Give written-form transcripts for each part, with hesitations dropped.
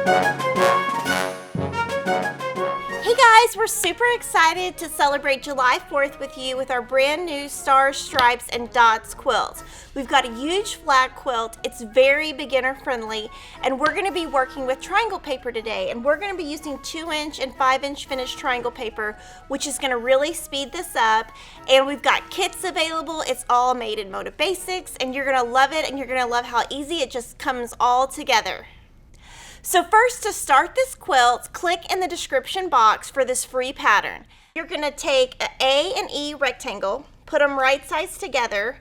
Hey guys, we're super excited to celebrate July 4th with you with our brand new Stars, Stripes, and Dots quilt. We've got a huge flag quilt. It's very beginner friendly, and we're going to be working with triangle paper today, and we're going to be using 2-inch and 5-inch finished triangle paper, which is going to really speed this up. And we've got kits available. It's all made in Moda Basics, and you're going to love it, and you're going to love how easy it just comes all together. So first, to start this quilt, click in the description box for this free pattern. You're going to take an A and E rectangle, put them right sides together.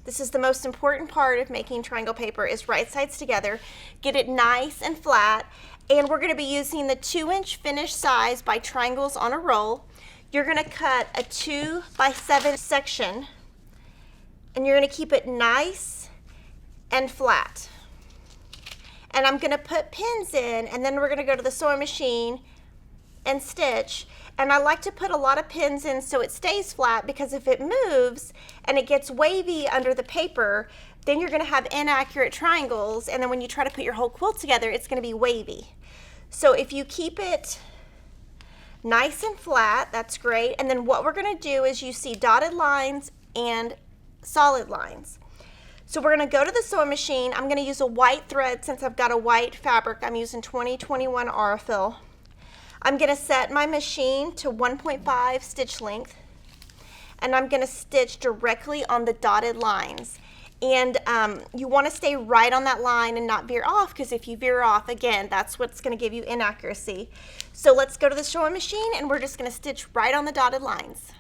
This is the most important part of making triangle paper, is right sides together. Get it nice and flat, and we're going to be using the 2-inch finished size by Triangles on a Roll. You're going to cut a 2x7 section, and you're going to keep it nice and flat. And I'm going to put pins in, and then we're going to go to the sewing machine and stitch. And I like to put a lot of pins in so it stays flat, because if it moves and it gets wavy under the paper, then you're going to have inaccurate triangles, and then when you try to put your whole quilt together, it's going to be wavy. So if you keep it nice and flat, that's great. And then what we're going to do is, you see dotted lines and solid lines. So we're going to go to the sewing machine. I'm going to use a white thread since I've got a white fabric. I'm using 2021 Aurifil. I'm going to set my machine to 1.5 stitch length, and I'm going to stitch directly on the dotted lines. And you want to stay right on that line and not veer off, because if you veer off, again, that's what's going to give you inaccuracy. So let's go to the sewing machine, and we're just going to stitch right on the dotted lines.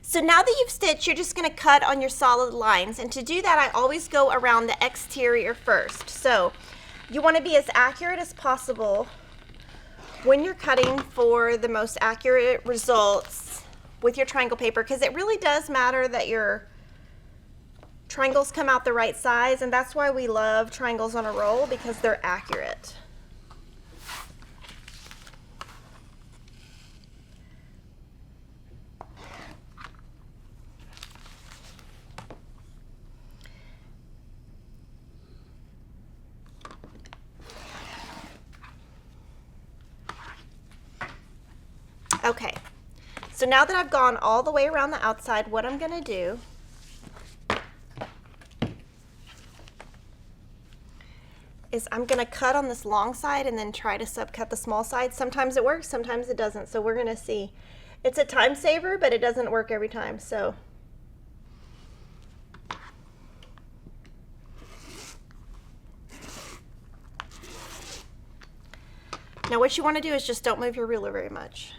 So now that you've stitched, you're just going to cut on your solid lines. And to do that, I always go around the exterior first. So you want to be as accurate as possible when you're cutting for the most accurate results with your triangle paper, because it really does matter that your triangles come out the right size, and that's why we love Triangles on a Roll, because they're accurate. Okay, so now that I've gone all the way around the outside, what I'm going to do is I'm going to cut on this long side and then try to subcut the small side. Sometimes it works, sometimes it doesn't, so we're going to see. It's a time saver, but it doesn't work every time, so. Now what you want to do is just don't move your ruler very much.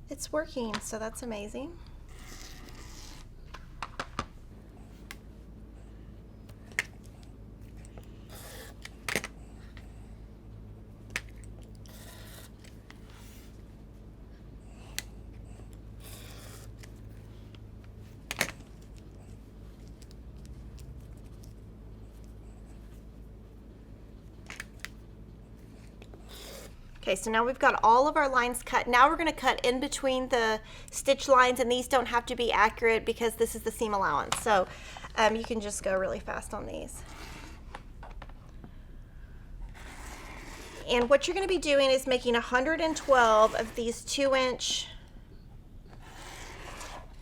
It's working, so that's amazing. Okay, so now we've got all of our lines cut. Now we're gonna cut in between the stitch lines, and these don't have to be accurate because this is the seam allowance. So you can just go really fast on these. And what you're gonna be doing is making 112 of these 2-inch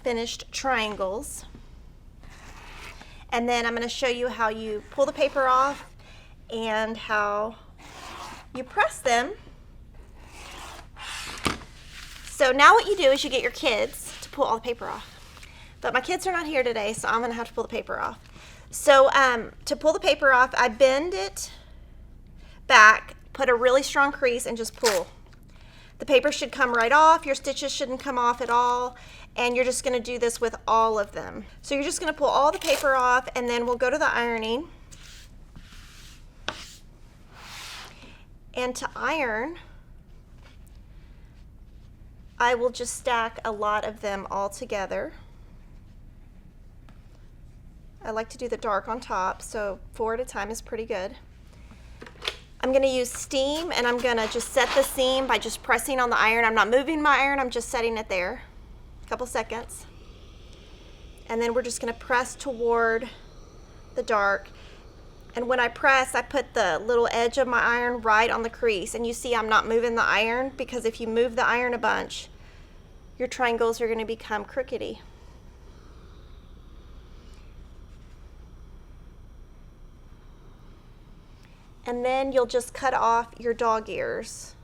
finished triangles. And then I'm gonna show you how you pull the paper off and how you press them. So now what you do is you get your kids to pull all the paper off. But my kids are not here today, so I'm gonna have to pull the paper off. So to pull the paper off, I bend it back, put a really strong crease, and just pull. The paper should come right off, your stitches shouldn't come off at all, and you're just gonna do this with all of them. So you're just gonna pull all the paper off, and then we'll go to the ironing. And to iron, I will just stack a lot of them all together. I like to do the dark on top, so 4 at a time is pretty good. I'm gonna use steam, and I'm gonna just set the seam by just pressing on the iron. I'm not moving my iron, I'm just setting it there. A couple seconds. And then we're just gonna press toward the dark. And when I press, I put the little edge of my iron right on the crease. And you see I'm not moving the iron, because if you move the iron a bunch, your triangles are going to become crookedy. And then you'll just cut off your dog ears.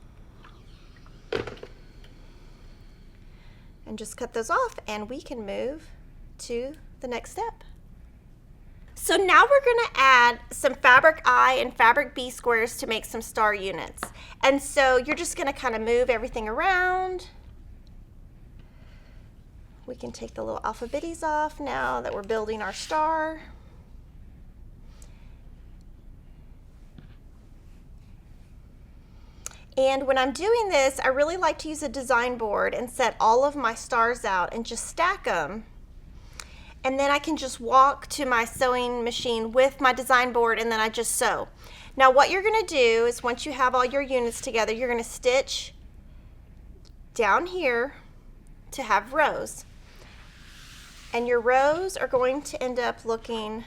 And just cut those off, and we can move to the next step. So now we're going to add some fabric I and fabric B squares to make some star units. And so you're just going to kind of move everything around. We can take the little alphabetties off now that we're building our star. And when I'm doing this, I really like to use a design board and set all of my stars out and just stack them. And then I can just walk to my sewing machine with my design board, and then I just sew. Now what you're gonna do is, once you have all your units together, you're gonna stitch down here to have rows. And your rows are going to end up looking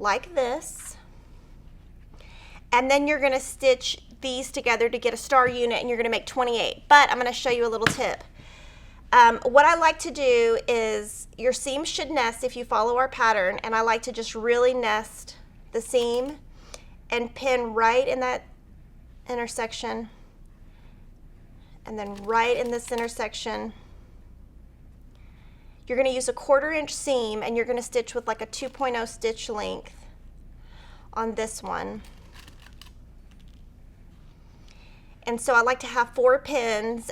like this. And then you're gonna stitch these together to get a star unit, and you're gonna make 28. But I'm gonna show you a little tip. What I like to do is, your seam should nest if you follow our pattern, and I like to just really nest the seam and pin right in that intersection, and then right in this intersection. You're going to use a 1/4 inch seam, and you're going to stitch with like a 2.0 stitch length on this one. And so I like to have 4 pins,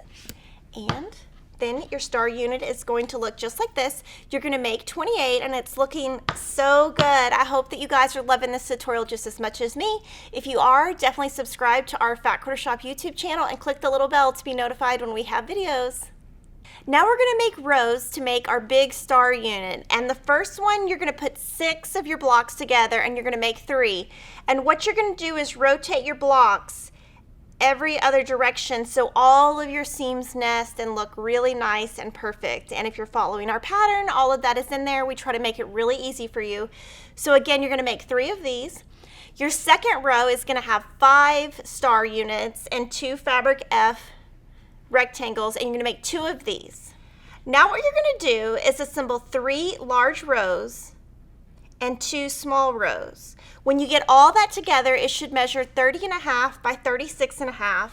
and then your star unit is going to look just like this. You're going to make 28, and it's looking so good. I hope that you guys are loving this tutorial just as much as me. If you are, definitely subscribe to our Fat Quarter Shop YouTube channel and click the little bell to be notified when we have videos. Now we're going to make rows to make our big star unit. And the first one, you're going to put 6 of your blocks together, and you're going to make 3. And what you're going to do is rotate your blocks every other direction, so all of your seams nest and look really nice and perfect. And if you're following our pattern, all of that is in there. We try to make it really easy for you. So again, you're going to make 3 of these. Your second row is going to have 5 star units and 2 fabric F rectangles, and you're going to make 2 of these. Now what you're going to do is assemble 3 large rows and 2 small rows. When you get all that together, it should measure 30.5 by 36.5.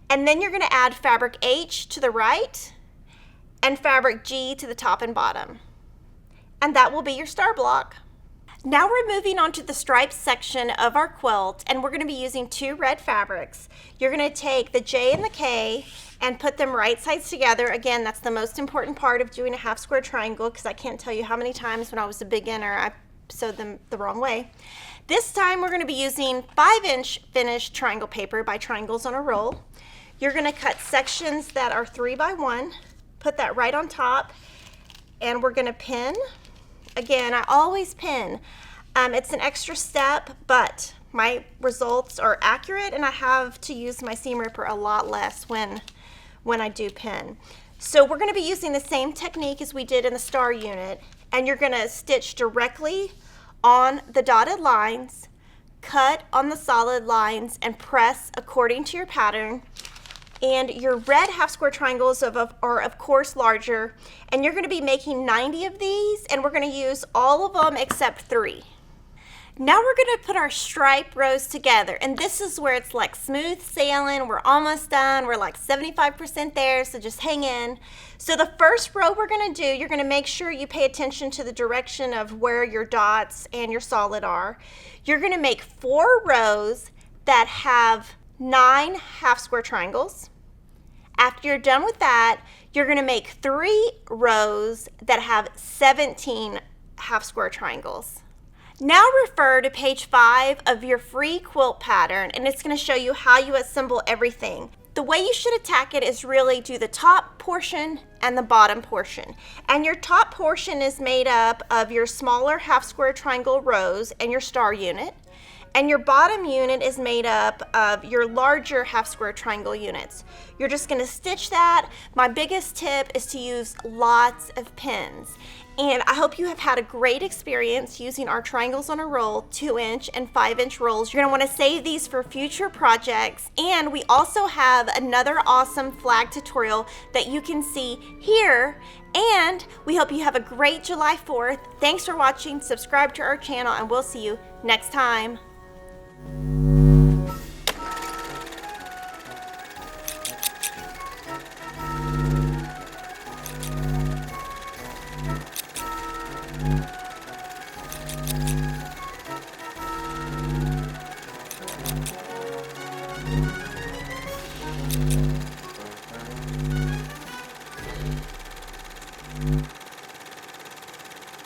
And then you're going to add fabric H to the right and fabric G to the top and bottom. And that will be your star block. Now we're moving on to the stripes section of our quilt, and we're going to be using 2 red fabrics. You're going to take the J and the K and put them right sides together. Again, that's the most important part of doing a half square triangle, because I can't tell you how many times when I was a beginner I sewed them the wrong way. This time we're going to be using 5-inch finished triangle paper by Triangles on a Roll. You're going to cut sections that are 3 by 1, put that right on top, and we're going to pin. Again, I always pin. It's an extra step, but my results are accurate, and I have to use my seam ripper a lot less when I do pin. So we're going to be using the same technique as we did in the star unit, and you're going to stitch directly on the dotted lines, cut on the solid lines, and press according to your pattern. And your red half square triangles are of course larger, and you're going to be making 90 of these, and we're going to use all of them except 3. Now we're going to put our stripe rows together, and this is where it's like smooth sailing. We're almost done. We're like 75% there, so just hang in. So the first row we're going to do, you're going to make sure you pay attention to the direction of where your dots and your solid are. You're going to make 4 rows that have 9 half square triangles. After you're done with that, you're going to make 3 rows that have 17 half square triangles. Now refer to page 5 of your free quilt pattern, and it's going to show you how you assemble everything. The way you should attack it is really do the top portion and the bottom portion. And your top portion is made up of your smaller half square triangle rows and your star unit. And your bottom unit is made up of your larger half square triangle units. You're just going to stitch that. My biggest tip is to use lots of pins. And I hope you have had a great experience using our triangles on a roll 2-inch and 5-inch rolls. You're going to want to save these for future projects. And we also have another awesome flag tutorial that you can see here. And we hope you have a great July 4th. Thanks for watching. Subscribe to our channel, and we'll see you next time.